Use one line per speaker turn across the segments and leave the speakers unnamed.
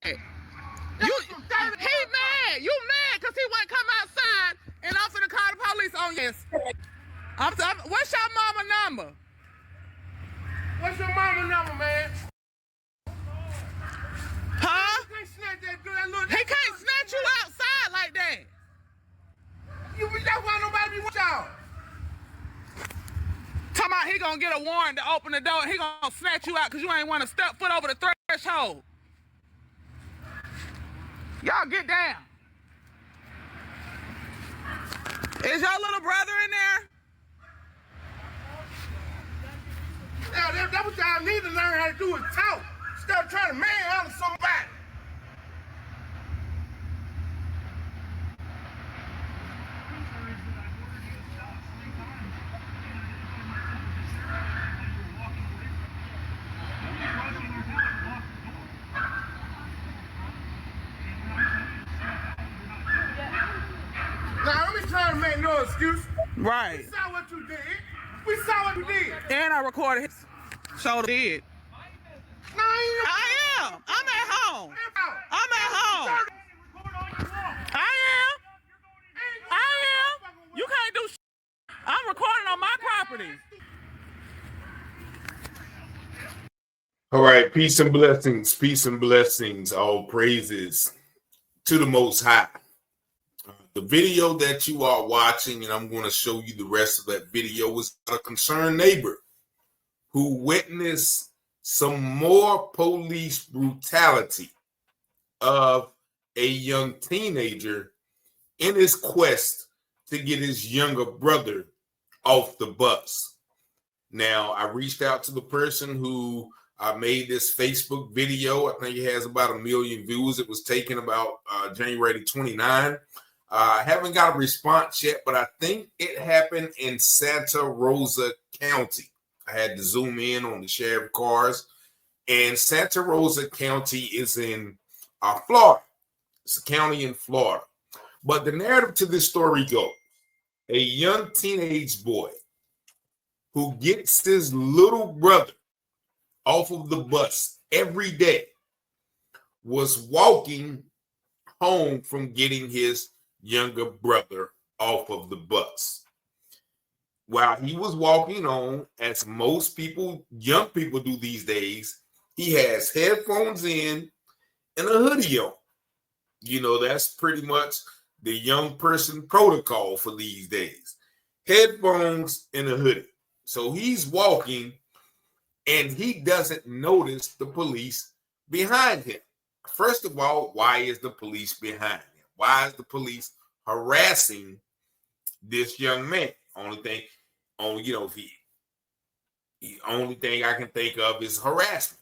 You, he mad. You mad because he wouldn't come outside and I'm finna call the police on you. What's your mama number?
What's your mama number, man?
Huh?
He
He can't snatch you outside like that.
That's why nobody be with y'all.
Talking about he gonna get a warrant to open the door. He gonna snatch you out because you ain't want to step foot over the threshold. Y'all get down. Is your little brother in there?
Yeah, that's what y'all need to learn how to do is talk. Instead of trying to manhandle somebody. Now, let me try to make no excuse.
Right.
We saw what you did. We saw what you did.
And I recorded his shoulder did.
No,
I am. I'm at home. I'm at home. I am. You can't do shit. I'm recording on my property.
All right, peace and blessings, all praises to the Most High. The video that you are watching, and I'm going to show you the rest of that video, was a concerned neighbor who witnessed some more police brutality of a young teenager in his quest to get his younger brother off the bus. Now, I reached out to the person who made this Facebook video. I think it has about 1 million views. It was taken about January 29. I haven't got a response yet, but I think it happened in Santa Rosa County. I had to zoom in on the sheriff cars, and Santa Rosa County is in Florida. It's a county in Florida. But the narrative to this story goes, a young teenage boy who gets his little brother off of the bus every day was walking home from getting his younger brother off of the bus. While he was walking on, as most people, young people do these days, he has headphones in and a hoodie on. You know, that's pretty much the young person protocol for these days. Headphones and a hoodie. So he's walking and he doesn't notice the police behind him. First of all, why is the police behind him? Why is the police harassing this young man? Only thing I can think of is harassment.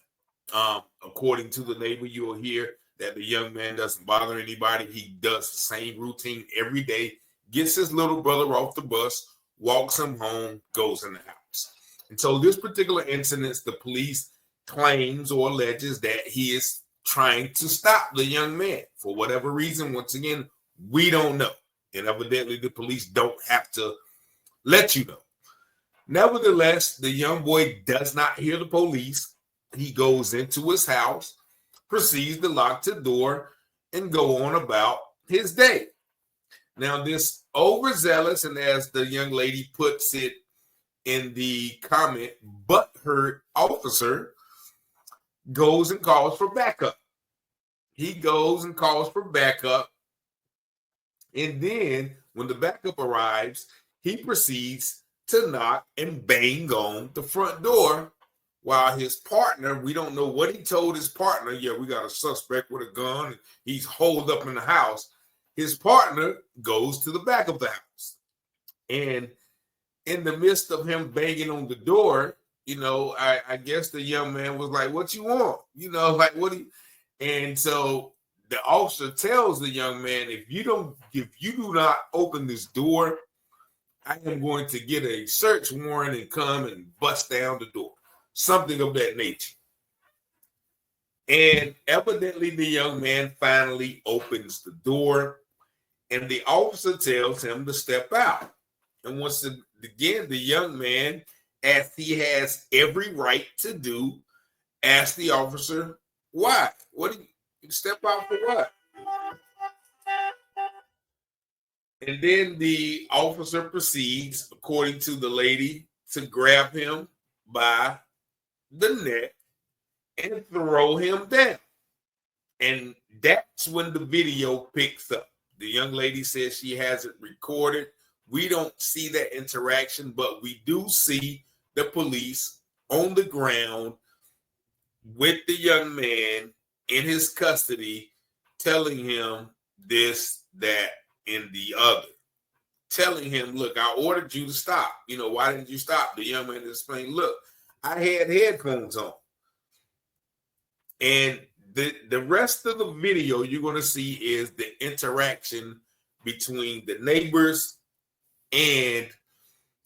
According to the neighbor, you will hear that the young man doesn't bother anybody. He does the same routine every day, gets his little brother off the bus, walks him home, goes in the house. And so this particular incident, the police claims or alleges that he is trying to stop the young man for whatever reason. Once again, we don't know. And evidently the police don't have to let you know. Nevertheless, the young boy does not hear the police. He goes into his house, proceeds to lock the door, and go on about his day. Now, this overzealous, and as the young lady puts it in the comment, butthurt officer goes and calls for backup. He goes and calls for backup. And then when the backup arrives, he proceeds to knock and bang on the front door while his partner, we don't know what he told his partner. Yeah, we got a suspect with a gun. And he's holed up in the house. His partner goes to the back of the house. And in the midst of him banging on the door, you know, I guess the young man was like, what you want? You know, like, what do you? And so the officer tells the young man, if you do not open this door, I am going to get a search warrant and come and bust down the door. Something of that nature. And evidently the young man finally opens the door and the officer tells him to step out. And once again, the young man, as he has every right to do, asks the officer, why? You step out for what? And then the officer proceeds, according to the lady, to grab him by the neck and throw him down. And that's when the video picks up. The young lady says she has it recorded. We don't see that interaction, but we do see the police on the ground with the young man in his custody, telling him this, that, and the other. Telling him, look, I ordered you to stop. Why didn't you stop? The young man explained, look, I had headphones on. And the rest of the video you're going to see is the interaction between the neighbors and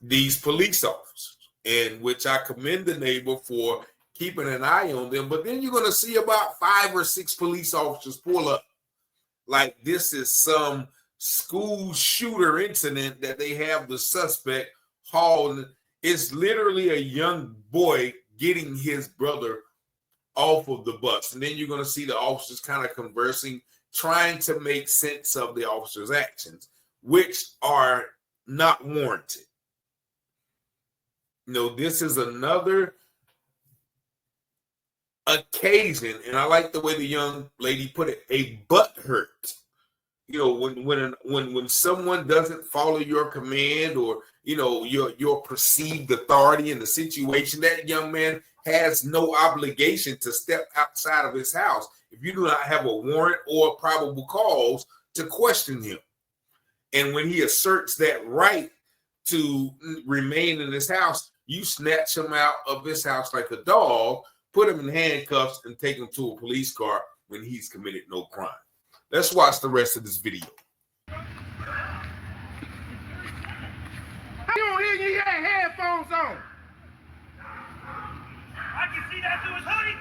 these police officers, in which I commend the neighbor for keeping an eye on them. But then you're going to see about 5 or 6 police officers pull up like this is some school shooter incident that they have the suspect hauled. It's literally a young boy getting his brother off of the bus. And then you're going to see the officers kind of conversing, trying to make sense of the officers' actions, which are not warranted. This is another occasion, and I like the way the young lady put it, a butt hurt. When someone doesn't follow your command or your perceived authority in the situation, that young man has no obligation to step outside of his house if you do not have a warrant or probable cause to question him. And when he asserts that right to remain in his house, you snatch him out of his house like a dog, put him in handcuffs, and take him to a police car when he's committed no crime. Let's watch the rest of this video.
You don't hear you had headphones on.
I can see that through his hoodie.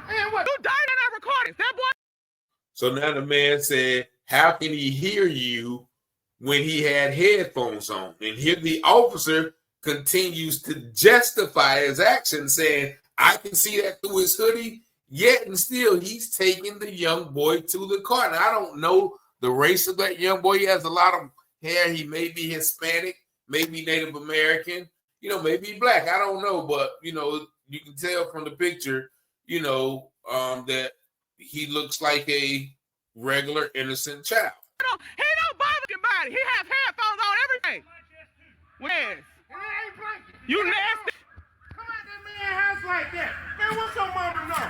And what?
You died in our recordings. That boy.
So now the man said, how can he hear you when he had headphones on? And here the officer continues to justify his action, saying, I can see that through his hoodie, yet and still he's taking the young boy to the car. And I don't know the race of that young boy. He has a lot of hair. He may be Hispanic, maybe Native American, maybe black. I don't know, but you can tell from the picture, that he looks like a regular innocent child.
He don't bother anybody. He has headphones on everything. Where's? You nasty.
Come out that man's house like that. Man, what's your mama know?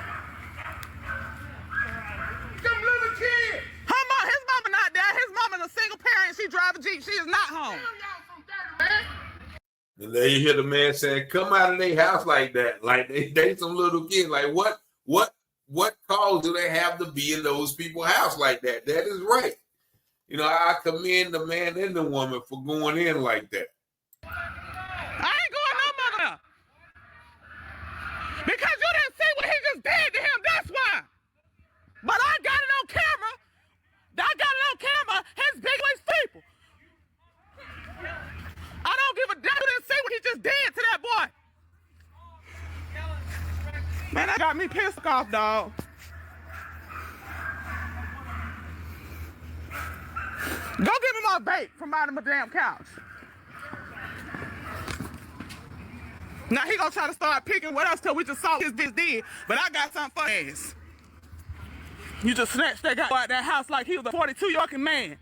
Them little kids.
His mama not there. His mama's a single parent. She drives a Jeep. She is not home.
Damn, y'all some dirty man.
And then you hear the man saying, come out of their house like that. Like they some little kids. Like what cause do they have to be in those people's house like that? That is right. I commend the man and the woman for going in like that.
I ain't going no mother. Because you didn't see what he just did to him. That's why. But I got it on camera. His big waist people. I don't give a damn. You didn't see what he just did to that boy. Man, that got me pissed off, dog. Go give me my vape from out of my damn couch. Now he gonna try to start picking with us till we just saw his bitch did. But I got something for his. You just snatched that guy out that house like he was a 42-year-old man.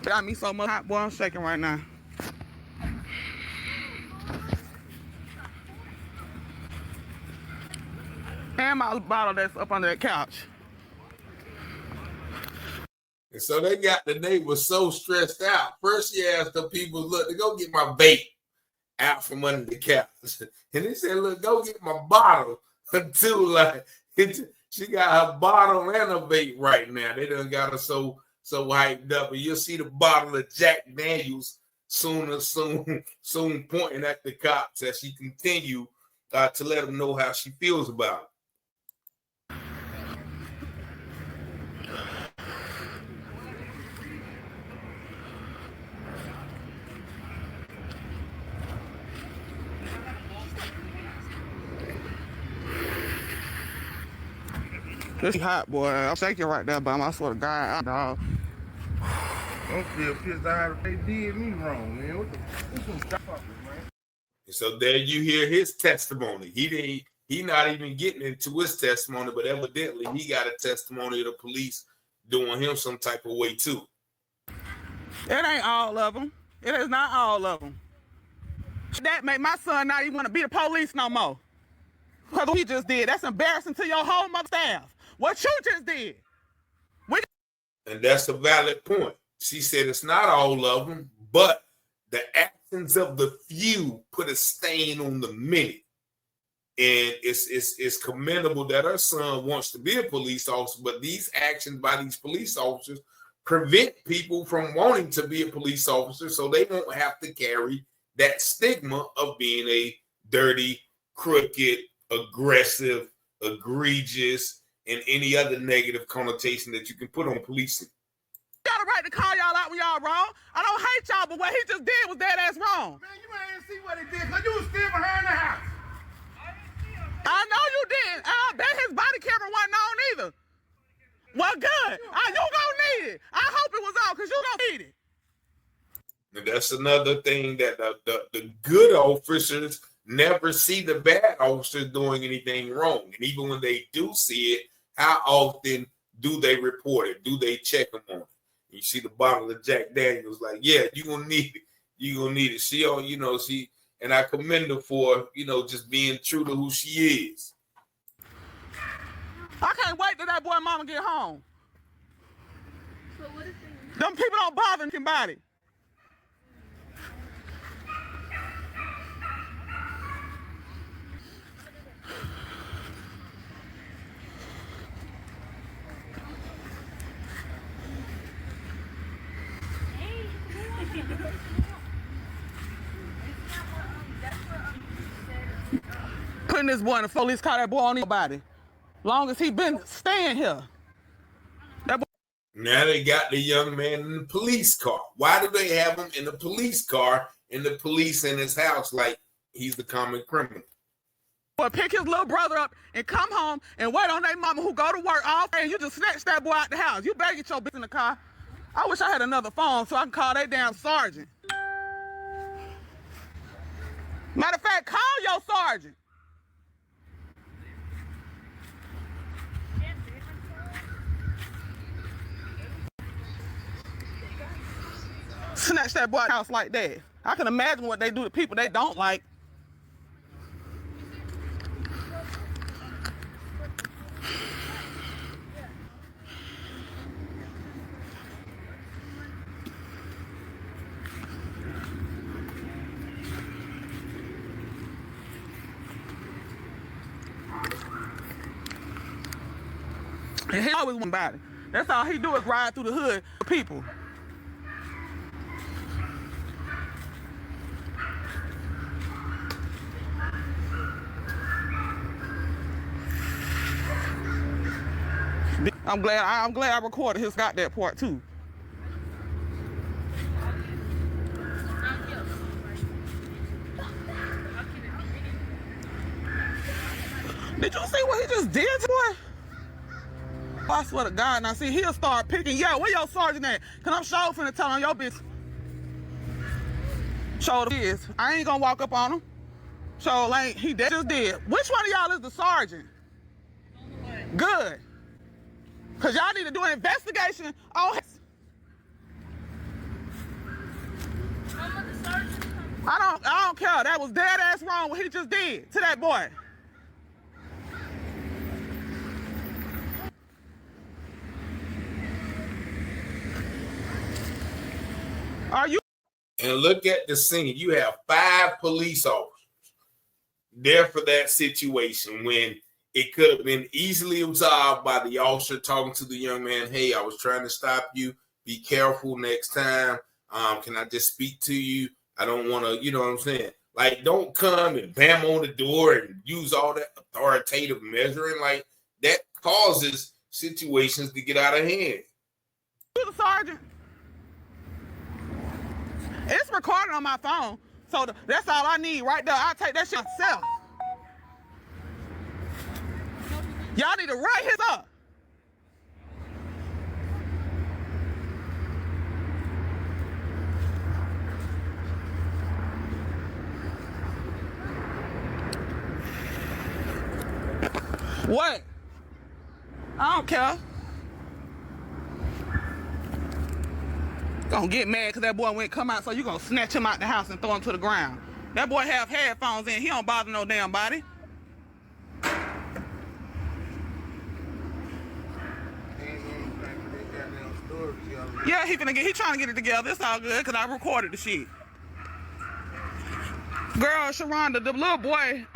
Got me so much hot, boy, I'm shaking right now. And my bottle that's up under that couch.
And so they got the neighbors so stressed out. First, he asked the people, look, to go get my vape out from under the couch. And they said, look, go get my bottle too. Like, she got her bottle and a vape right now. They done got her so hyped up. And you'll see the bottle of Jack Daniels soon pointing at the cops as she continue to let them know how she feels about it.
It's hot, boy. I'm shaking right there, but I swear to God, dog.
I'm still pissed out. They did me wrong, man. What the fuck, man?
So there you hear his testimony. He not even getting into his testimony, but evidently he got a testimony of the police doing him some type of way too.
It ain't all of them. It is not all of them. That made my son not even want to be the police no more. Because what he just did, that's embarrassing to your whole mother staff. What you just did.
And that's a valid point. She said it's not all of them, but the actions of the few put a stain on the many. And it's commendable that her son wants to be a police officer, but these actions by these police officers prevent people from wanting to be a police officer, so they won't have to carry that stigma of being a dirty, crooked, aggressive, egregious, and any other negative connotation that you can put on policing.
Got a right to call y'all out when y'all wrong. I don't hate y'all, but what he just did was dead ass wrong.
Man, you ain't see what he did, because you was still behind the house.
I know you didn't. I bet his body camera wasn't on either. Well, good. You gonna need it. I hope it was on, because you gonna need it.
And that's another thing that the good officers never see the bad officers doing anything wrong. And even when they do see it, how often do they report it? Do they check them on it? You see the bottle of Jack Daniels, like, yeah, you're going to need it. You're going to need it. She, and I commend her for, just being true to who she is.
I can't wait till that boy mama get home.
So what is it?
Them people don't bother anybody. Putting this boy in the police car, that boy on nobody. Long as he been staying here. That boy.
Now they got the young man in the police car. Why do they have him in the police car and the police in his house like he's the common criminal?
Boy, pick his little brother up and come home and wait on their mama who go to work all day and you just snatch that boy out the house. You better get your bitch in the car. I wish I had another phone so I can call that damn sergeant. Matter of fact, call your sergeant. Snatch that boy out of the house like that. I can imagine what they do to people they don't like. And he always want about it. That's all he do is ride through the hood for people. I'm glad I recorded his got that part too. Did you see what he just did, boy? I swear to God, now see, he'll start picking. Yeah, where your sergeant at? Cause I'm sure finna tell on your bitch. Show the is. I ain't gonna walk up on him. So like he just did. Which one of y'all is the sergeant? Good. Cause y'all need to do an investigation on his. I don't care. That was dead ass wrong what he just did to that boy. Are you?
And look at the scene. You have 5 police officers there for that situation when it could have been easily absorbed by the officer talking to the young man. Hey, I was trying to stop you. Be careful next time. Can I just speak to you? I don't want to, you know what I'm saying? Like, don't come and bam on the door and use all that authoritative measuring. Like, that causes situations to get out of hand.
You the sergeant? It's recorded on my phone, so that's all I need right there. I'll take that shit myself. Y'all need to write his up. What? I don't care. Gonna get mad because that boy went come out, so you gonna snatch him out the house and throw him to the ground. That boy have headphones in. He don't bother no damn body. Yeah, he trying to get it together. It's all good because I recorded the shit. Girl, Sharonda, the little boy,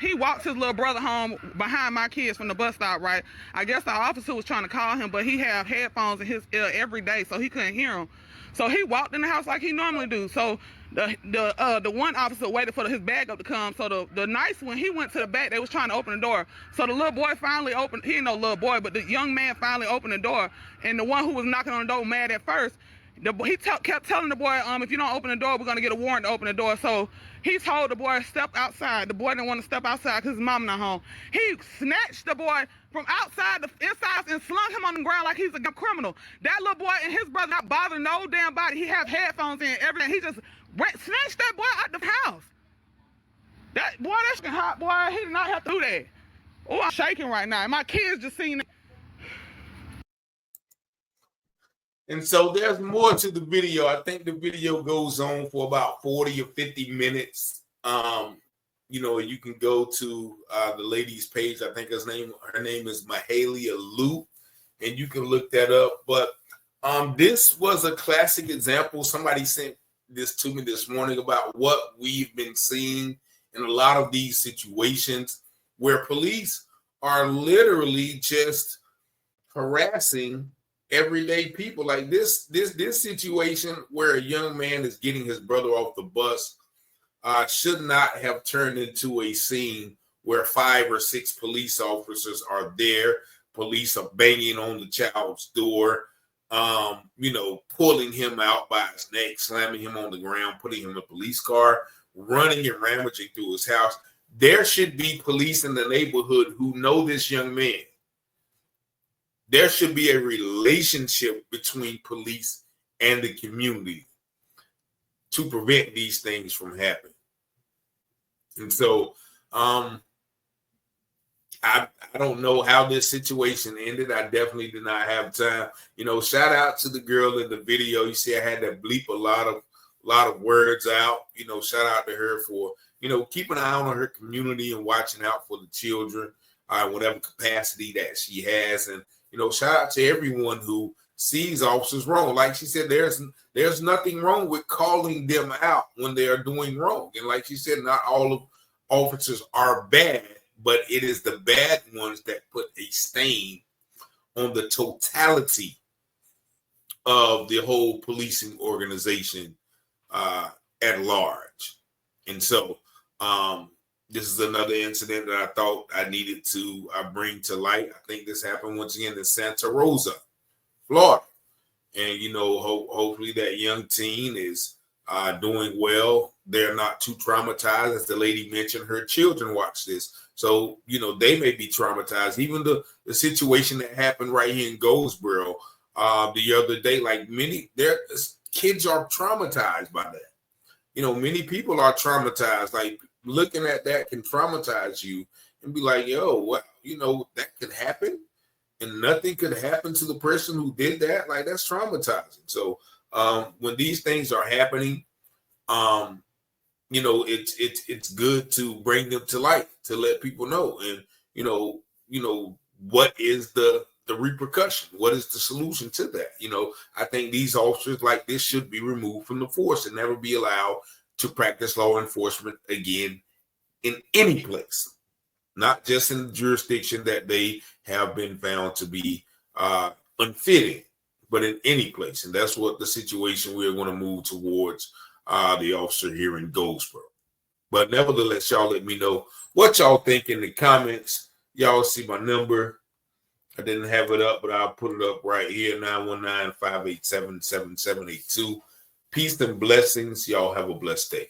he walks his little brother home behind my kids from the bus stop, right? I guess the officer was trying to call him, but he have headphones in his ear every day, so he couldn't hear him. So he walked in the house like he normally do. So the one officer waited for his bag up to come. So the nice one, he went to the back. They was trying to open the door. So the little boy finally opened. He ain't no little boy, but the young man finally opened the door. And the one who was knocking on the door mad at first, he kept telling the boy, if you don't open the door, we're gonna get a warrant to open the door. So he told the boy step outside. The boy didn't want to step outside because his mom not home. He snatched the boy from outside the inside and slung him on the ground like he's a criminal. That little boy and his brother not bothering no damn body. He have headphones in everything. He just snatched that boy out the house. That boy, that's hot boy. He did not have to do that. Oh, I'm shaking right now. And my kids just seen it.
And so there's more to the video. I think the video goes on for about 40 or 50 minutes. You can go to the lady's page. I think her name is Mahalia Luke, and you can look that up. But this was a classic example. Somebody sent this to me this morning about what we've been seeing in a lot of these situations where police are literally just harassing everyday people. Like this situation where a young man is getting his brother off the bus should not have turned into a scene where 5 or 6 police officers are there. Police are banging on the child's door, pulling him out by his neck, slamming him on the ground, putting him in a police car, running and rummaging through his house. There should be police in the neighborhood who know this young man. There should be a relationship between police and the community to prevent these things from happening. And so I don't know how this situation ended. I definitely did not have time. Shout out to the girl in the video. You see, I had to bleep a lot of words out. Shout out to her for, keeping an eye on her community and watching out for the children, whatever capacity that she has. And, shout out to everyone who sees officers wrong. Like she said, there's nothing wrong with calling them out when they are doing wrong. And like she said, not all of officers are bad, but it is the bad ones that put a stain on the totality of the whole policing organization at large. And so this is another incident that I thought I needed to bring to light. I think this happened once again in Santa Rosa, Florida. And, hopefully that young teen is doing well. They're not too traumatized. As the lady mentioned, her children watch this. So, they may be traumatized. Even the situation that happened right here in Goldsboro the other day, like their kids are traumatized by that. Many people are traumatized. Like, looking at that can traumatize you and be like, yo, what, that could happen and nothing could happen to the person who did that. Like, that's traumatizing. So when these things are happening, it's good to bring them to light, to let people know. And, what is the repercussion? What is the solution to that? I think these officers like this should be removed from the force and never be allowed to practice law enforcement again in any place, not just in the jurisdiction that they have been found to be unfitting, but in any place. And that's what the situation we're going to move towards the officer here in Goldsboro. But nevertheless, y'all let me know what y'all think in the comments. Y'all see my number. I didn't have it up, but I'll put it up right here, 919-587-7782. Peace and blessings. Y'all have a blessed day.